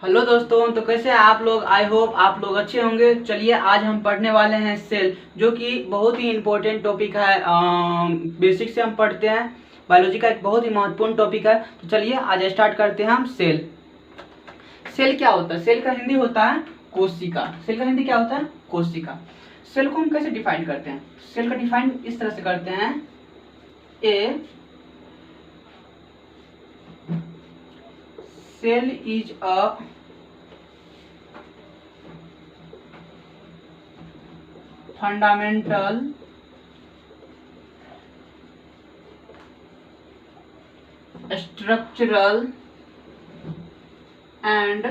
Hello दोस्तों, तो कैसे हैं आप लोग। आई होप आप लोग अच्छे होंगे। चलिए आज हम पढ़ने वाले हैं सेल, जो कि बहुत ही इम्पोर्टेंट टॉपिक है। बेसिक से हम पढ़ते हैं, बायोलॉजी का एक बहुत ही महत्वपूर्ण टॉपिक है। तो चलिए आज स्टार्ट करते हैं हम सेल। सेल क्या होता है? सेल का हिंदी होता है कोशिका। सेल का हिंदी क्या होता है? कोशिका। सेल को हम कैसे डिफाइन करते हैं? सेल का डिफाइन इस तरह से करते हैं, ए cell is a fundamental structural and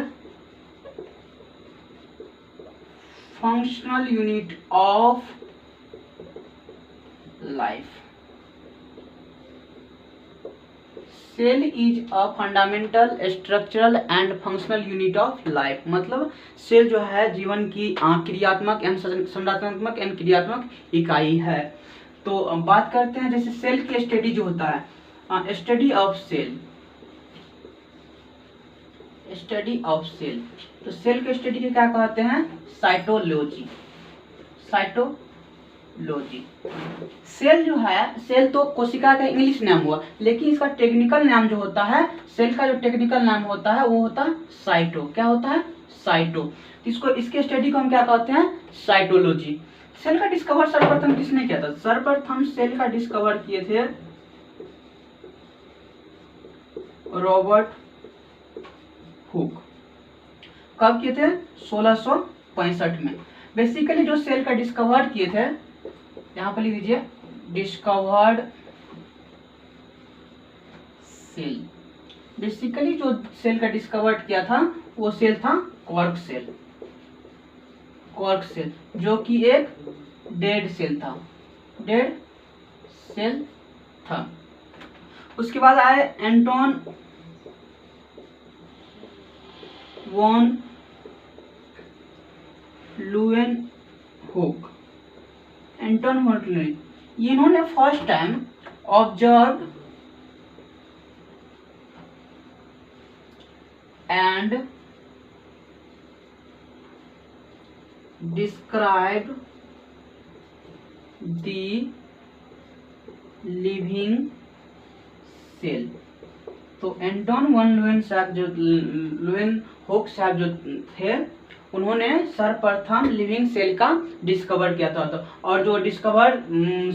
functional unit of life. Cell is a fundamental structural and functional unit of life. मतलब सेल जो है जीवन की क्रियात्मक एंड संरचनात्मक एंड क्रियात्मक इकाई है। तो बात करते हैं जैसे सेल की स्टडी जो होता है, study of cell. Study of cell, तो सेल के स्टडी के क्या कहते हैं? साइटोलॉजी। साइटोलॉजी। सेल जो है, सेल तो कोशिका का इंग्लिश नाम हुआ, लेकिन इसका टेक्निकल नाम जो होता है, सेल का जो टेक्निकल नाम होता है वो होता है साइटो। क्या होता है? साइटो। इसको, इसके स्टडी को हम क्या कहते हैं? साइटोलॉजी। सेल का डिस्कवर सर्वप्रथम किसने किया था? सर्वप्रथम सेल का डिस्कवर किए थे रॉबर्ट हुक। कब किए थे? 1665 में। बेसिकली जो सेल का डिस्कवर किए थे, यहां पर लिख दीजिए डिस्कवर्ड सेल। बेसिकली जो सेल का डिस्कवर्ड किया था वो सेल था क्वार्क सेल। क्वार्क सेल जो कि एक डेड सेल था। डेड सेल था। उसके बाद आए Anton van लुएनहुक। Anton van Leeuwenhoek, इन्होंने first time observe and describe the living cell। तो एंटोन वन लुएनहुक साहब जो थे, उन्होंने सर्वप्रथम लिविंग सेल का डिस्कवर किया था। और जो डिस्कवर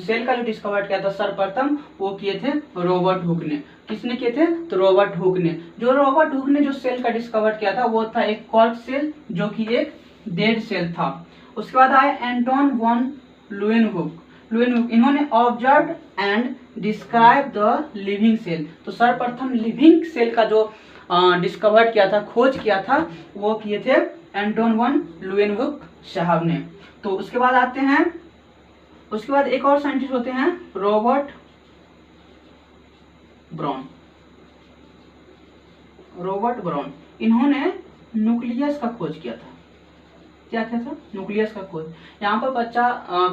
सेल का जो डिस्कवर किया था सर्वप्रथम, वो किए थे रॉबर्ट हुक ने। किसने किए थे? तो रॉबर्ट हुक ने। जो रॉबर्ट हुक ने जो सेल का डिस्कवर किया था वो था एक क्वार्क सेल, जो कि एक डेड सेल था। उसके बाद आए एंटोन वॉन लुएनहुक। इन्होंने observe and describe the living cell. तो सर्वप्रथम लिविंग सेल का जो डिस्कवर किया था, खोज किया था, वो किए थे एंटोन वन लुएनहुक साहब ने। तो उसके बाद आते हैं, उसके बाद एक और साइंटिस्ट होते हैं रॉबर्ट ब्राउन। रॉबर्ट ब्राउन, इन्होंने न्यूक्लियस का खोज किया था। क्या था? न्यूक्लियस का खोज। यहाँ पर बच्चा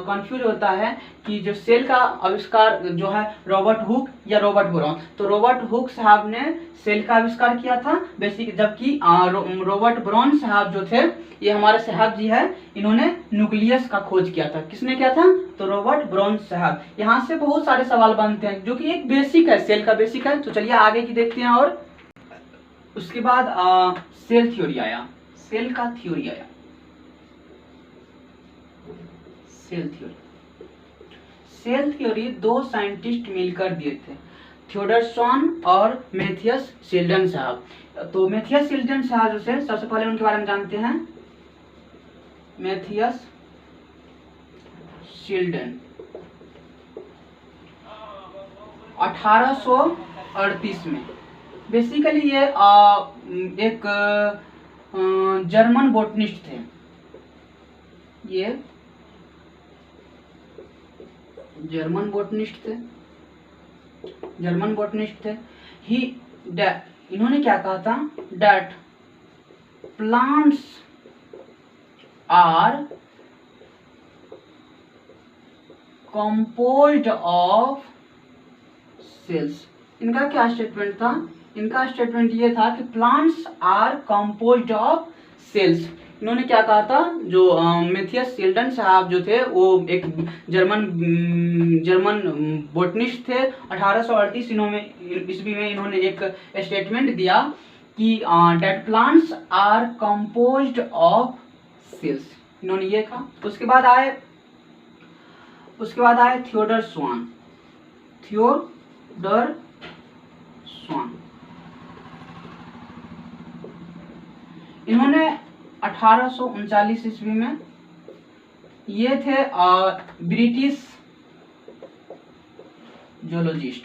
कंफ्यूज होता है कि जो सेल का आविष्कार जो है रॉबर्ट हुक या रॉबर्ट ब्राउन। तो रॉबर्ट हुक साहब ने सेल का आविष्कार किया था बेसिक, जबकि रॉबर्ट ब्राउन साहब जो थे, ये हमारे साहब जी है, इन्होंने न्यूक्लियस का खोज किया था। किसने किया था? तो रॉबर्ट ब्राउन साहब। यहाँ से बहुत सारे सवाल बनते हैं, जो कि एक बेसिक है, सेल का बेसिक है। तो चलिए आगे की देखते हैं। और उसके बाद सेल थ्योरी आया। सेल का थ्योरी आया। सेल थ्योरी, सेल थ्योरी दो साइंटिस्ट मिलकर दिए थे, थियोडरसन और मैथियस शिल्डन साहब। तो मैथियस शिल्डन साहब जो से, सबसे पहले उनके बारे में जानते हैं। मैथियस शिल्डन 1838 में। बेसिकली ये एक जर्मन बोटनिस्ट थे। ये जर्मन बोटनिस्ट थे। इन्होंने क्या कहा था? That plants are composed of cells. इनका क्या स्टेटमेंट था? इनका स्टेटमेंट ये था कि plants are composed of cells. इन्होंने क्या कहा था, जो मैथियस शिल्डन साहब जो थे वो एक जर्मन बोटनिस्ट थे। 1838 ईस्वी में इन्होंने एक स्टेटमेंट दिया कि that plants are composed of cells, इन्होंने ये कहा। उसके बाद आए थियोडर स्वान। इन्होंने 1839 ईस्वी में, ये थे ब्रिटिश जूलॉजिस्ट।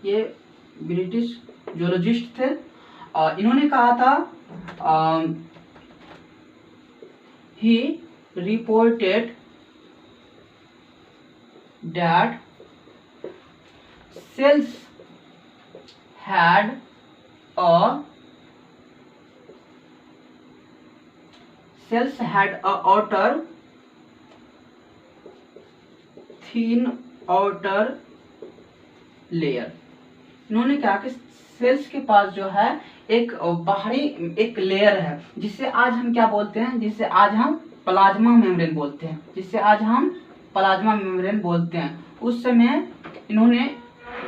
ये ब्रिटिश जूलॉजिस्ट थे। इन्होंने कहा था he reported that cells had a outer thin outer layer। इन्होंने कहा कि सेल्स के पास जो है एक बाहरी एक लेयर है, जिसे आज हम क्या बोलते हैं, जिसे आज हम प्लाज्मा मेम्ब्रेन बोलते हैं। उस समय इन्होंने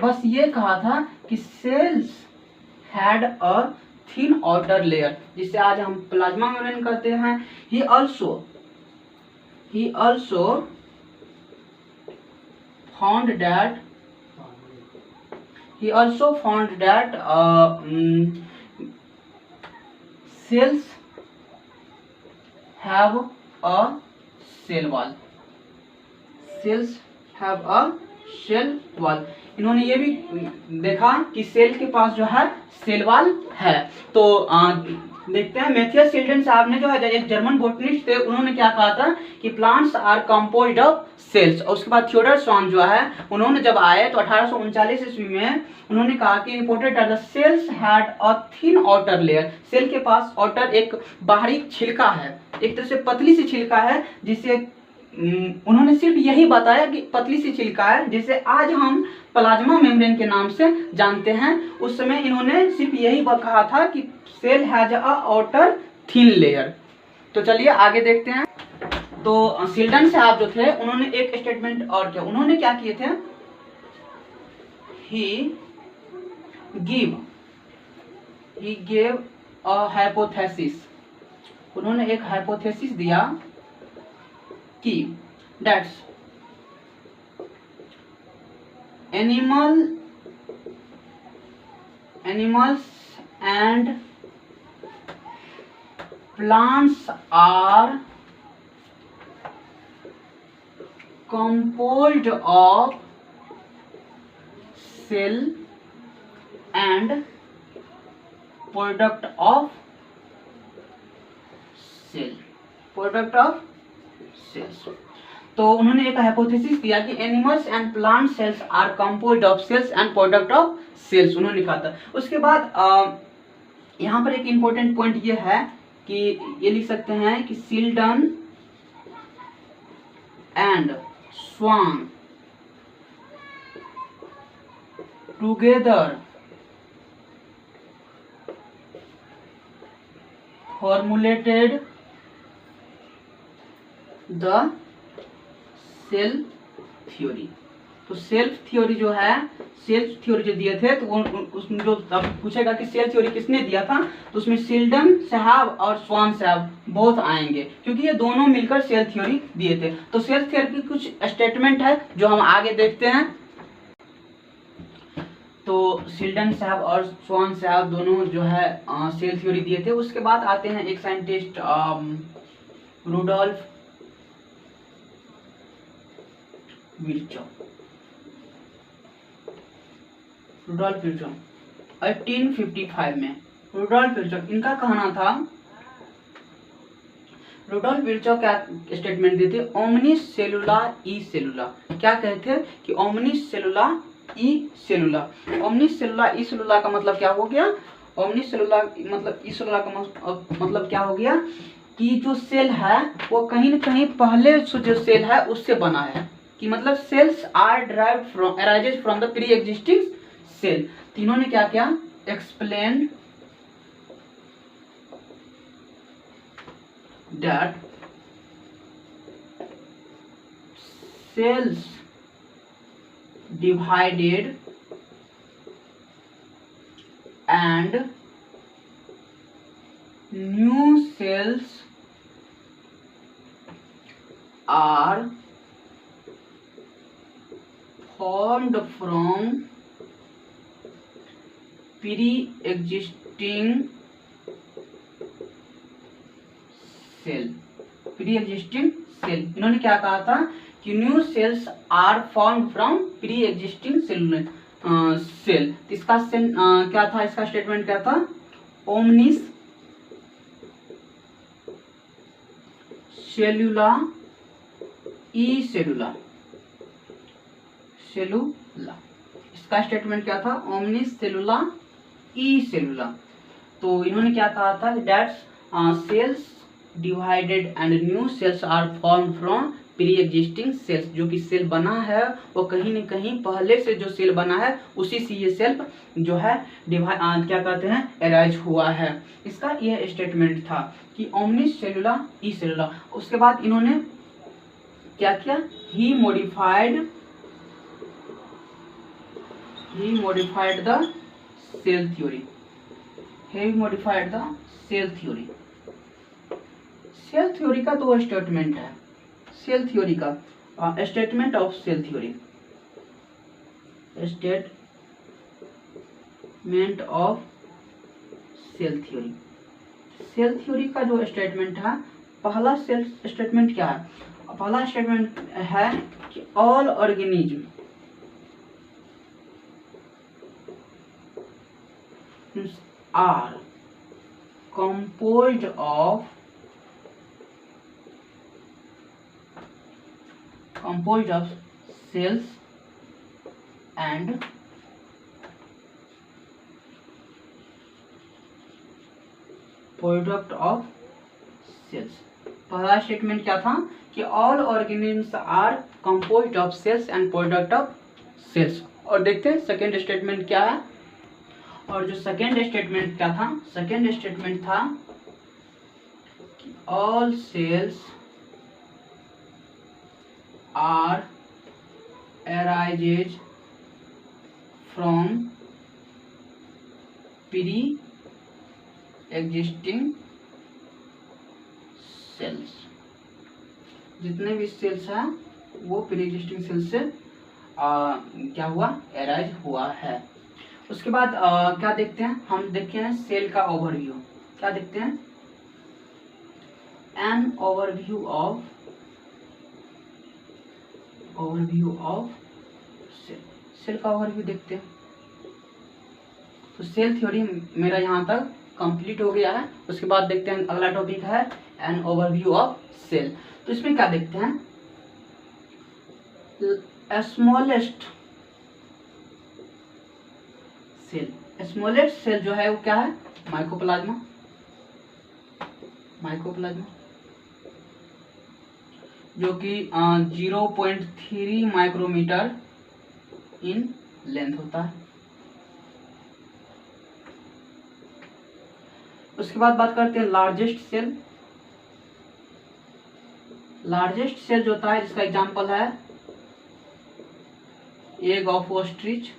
बस ये कहा था कि cells had a thin outer layer, जिसे आज हम प्लाज्मा मेम्ब्रेन कहते हैं। ही also found that cells have a cell wall। इन्होंने ये भी देखा कि सेल के पास जो है सेल वॉल है। तो देखते हैं मैथियस शिल्डन साहब ने जो है एक जर्मन बोटनिस्ट थे, उन्होंने क्या कहा था कि plants are composed of cells. और उसके बाद थियोडर स्वान जो है उन्होंने जब आए तो 1839 ईस्वी में उन्होंने कहा कि reported that the cells had a thin outer layer. Cell के पास आउटर एक बाहरी छिलका है, एक तरह से पतली सी छिलका है, जिसे उन्होंने सिर्फ यही बताया कि पतली सी छिलका है, जिसे आज हम प्लाज्मा मेम्ब्रेन के नाम से जानते हैं। उस समय इन्होंने सिर्फ यही कहा था कि cell has a outer thin layer. तो चलिए आगे देखते हैं। तो शिल्डन साहब जो थे उन्होंने एक स्टेटमेंट और किया। उन्होंने क्या किए थे, ही गेव अ हाइपोथेसिस। उन्होंने एक हाइपोथेसिस दिया कि that's animals and plants are composed of cell and product of cells। तो उन्होंने एक हाइपोथेसिस दिया कि animals and plant cells are composed of cells and product of cells, उन्होंने कहा था। उसके बाद यहाँ पर एक इम्पोर्टेंट पॉइंट ये है कि ये लिख सकते हैं कि Schleiden and Schwann together formulated the cell theory. तो सेल्फ थ्योरी जो है, सेल्फ थ्योरी जो दिए थे, तो उसमें जो अब पूछेगा कि सेल थ्योरी किसने दिया था, तो उसमें शिल्डन साहब और स्वान साहब बहुत आएंगे, क्योंकि ये दोनों मिलकर सेल थ्योरी दिए थे। तो सेल थ्योरी की कुछ स्टेटमेंट है जो हम आगे देखते हैं। तो शिल्डन साहब और स्वान साहब दोनों जो है सेल थ्योरी दिए थे। उसके बाद आते हैं एक साइंटिस्ट रुडोल्फ विर्चो। 1855 में रुडोल्फ विर्चो, इनका कहना था, रुडोल्फ विर्चो क्या स्टेटमेंट देते, ओमनी सेलुला ई सेलुला। क्या कहते हैं कि ओमनी सेलुला ई सेलुला। ओमनी सेलुला ई सेलुला का मतलब क्या हो गया, ओमनी सेलुला मतलब ई सेलुला का मतलब क्या हो गया कि जो सेल है वो कहीं न कहीं पहले जो सेल है उससे बना है, कि मतलब cells are derived from arises from the pre existing cell. तीनों ने क्या किया, explain that cells divided and new cells are formed from pre-existing cell। pre-existing cell, इन्होंने क्या कहा था कि new cells are form from pre existing cell. इसका क्या था, इसका स्टेटमेंट क्या था, ओमनिस सेलुला ई सेलुला सेलुला, इसका स्टेटमेंट क्या था, ओमनिस सेलुला ई सेलुला। तो इन्होंने क्या कहा था, that's cells divided and new cells are form from pre existing cells. जो कि सेल बना है वो कहीं न कहीं पहले से जो सेल बना है उसी से ये सेल जो है क्या कहते हैं, एराइज हुआ है। इसका यह स्टेटमेंट था कि ओमनिस सेलुला ई सेलुला। उसके बाद इन्होंने क्या किया, he modified the cell theory. He modified the cell theory. Cell theory का तो स्टेटमेंट है, सेल थ्योरी का statement of cell theory, statement of cell theory. Cell theory का जो स्टेटमेंट है, पहला सेल स्टेटमेंट क्या है, पहला स्टेटमेंट है कि all organism are composed of cells and product of cells. पहला स्टेटमेंट क्या था कि all organisms are composed of cells and product of cells. और देखते हैं सेकेंड स्टेटमेंट क्या है। और जो सेकेंड स्टेटमेंट क्या था, सेकेंड स्टेटमेंट था कि all cells are arises from pre-existing cells। जितने भी सेल्स हैं वो प्री एग्जिस्टिंग सेल्स से क्या हुआ, एराइज हुआ है। उसके बाद क्या देखते हैं, हम देखते हैं सेल का ओवरव्यू। क्या देखते हैं, an overview of cell. Cell का ओवरव्यू देखते हैं। तो सेल थ्योरी मेरा यहाँ तक कंप्लीट हो गया है। उसके बाद देखते हैं अगला टॉपिक है एन ओवरव्यू ऑफ सेल। तो इसमें क्या देखते हैं, स्मॉलेस्ट सेल। स्मॉलेस्ट सेल जो है वो क्या है, माइकोप्लाज्मा। जो कि 0.3 माइक्रोमीटर इन लेंथ होता है। उसके बाद बात करते हैं लार्जेस्ट सेल। लार्जेस्ट सेल जो होता है, इसका एग्जांपल है एग ऑफ ऑस्ट्रिच।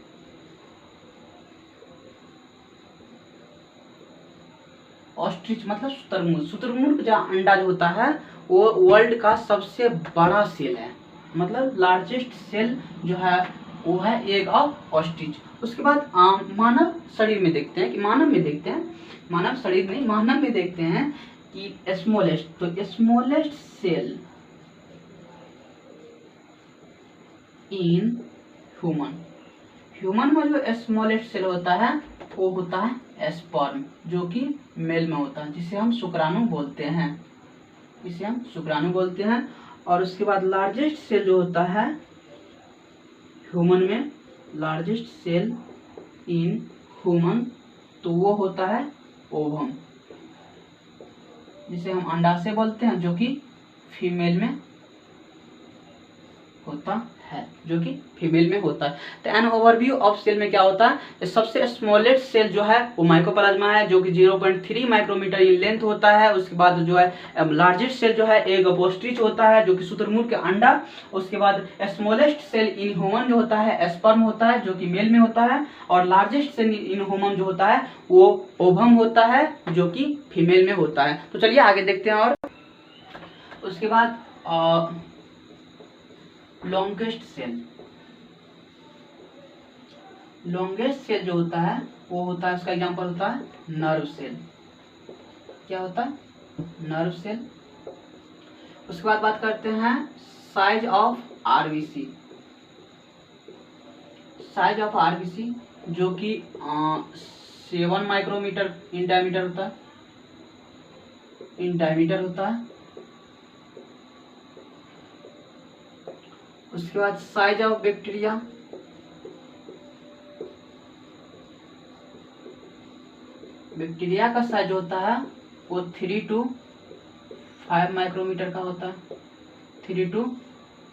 ऑस्ट्रिच मतलब शुतुरमुर्ग। शुतुरमुर्ग का अंडा जो होता है वो वर्ल्ड का सबसे बड़ा सेल है। मतलब लार्जेस्ट सेल जो है वो है एग ऑफ ऑस्ट्रिच। उसके बाद मानव शरीर में देखते हैं कि मानव में देखते हैं कि स्मॉलेस्ट। तो स्मॉलेस्ट सेल इन ह्यूमन में जो स्मॉलेस्ट सेल होता है वो होता है स्पर्म, जो कि मेल में होता है, जिसे हम शुक्राणु बोलते हैं। और उसके बाद लार्जेस्ट सेल जो होता है ह्यूमन में, लार्जेस्ट सेल इन ह्यूमन, तो वो होता है ओवम, जिसे हम अंडाशय बोलते हैं, जो कि फीमेल में होता है, जो कि फीमेल में होता है। तो एन ओवरव्यू ऑफ सेल में क्या होता है, सबसे स्मॉलेस्ट सेल जो है वो माइकोप्लाज्मा है, जो कि 0.3 माइक्रोमीटर इन लेंथ होता है। उसके बाद जो है लार्जेस्ट सेल जो है एग अपोस्ट्रिच होता है, जो कि शुतुरमुर्ग के अंडा। उसके बाद स्मॉलेस्ट सेल इन ह्यूमन जो होता है स्पर्म होता है, जो कि मेल में होता है। और लार्जेस्ट सेल इन ह्यूमन जो होता है वो ओवम होता है, जो कि फीमेल में होता है। तो चलिए आगे देखते हैं। और उसके बाद लॉन्गेस्ट सेल, लॉन्गेस्ट सेल जो होता है वो होता है, उसका एग्जांपल होता है नर्व सेल। क्या होता है, नर्व सेल। उसके बाद बात करते हैं size of RBC. Size of RBC जो कि 7 माइक्रोमीटर इन डायमीटर होता है, इन डायमीटर होता है। उसके बाद साइज ऑफ बैक्टीरिया, बैक्टीरिया का साइज होता है वो 3 to 5 माइक्रोमीटर का होता है, 3 to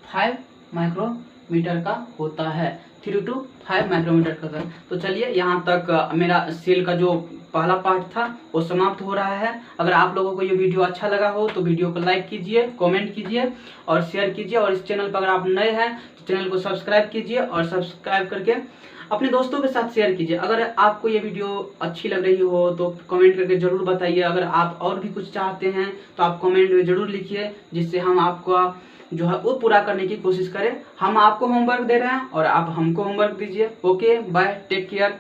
5 माइक्रोमीटर का होता है, 3 to 5 माइक्रोमीटर का था। तो चलिए यहाँ तक मेरा सेल का जो पहला पार्ट था वो समाप्त हो रहा है। अगर आप लोगों को ये वीडियो अच्छा लगा हो तो वीडियो को लाइक कीजिए, कमेंट कीजिए और शेयर कीजिए। और इस चैनल पर अगर आप नए हैं तो चैनल को सब्सक्राइब कीजिए और सब्सक्राइब करके अपने दोस्तों के साथ शेयर कीजिए। अगर आपको ये वीडियो अच्छी लग रही हो तो कमेंट करके ज़रूर बताइए। अगर आप और भी कुछ चाहते हैं तो आप कमेंट में ज़रूर लिखिए, जिससे हम आपको जो है वो पूरा करने की कोशिश करें। हम आपको होमवर्क दे रहे हैं और आप हमको होमवर्क दीजिए। Okay, bye, take care.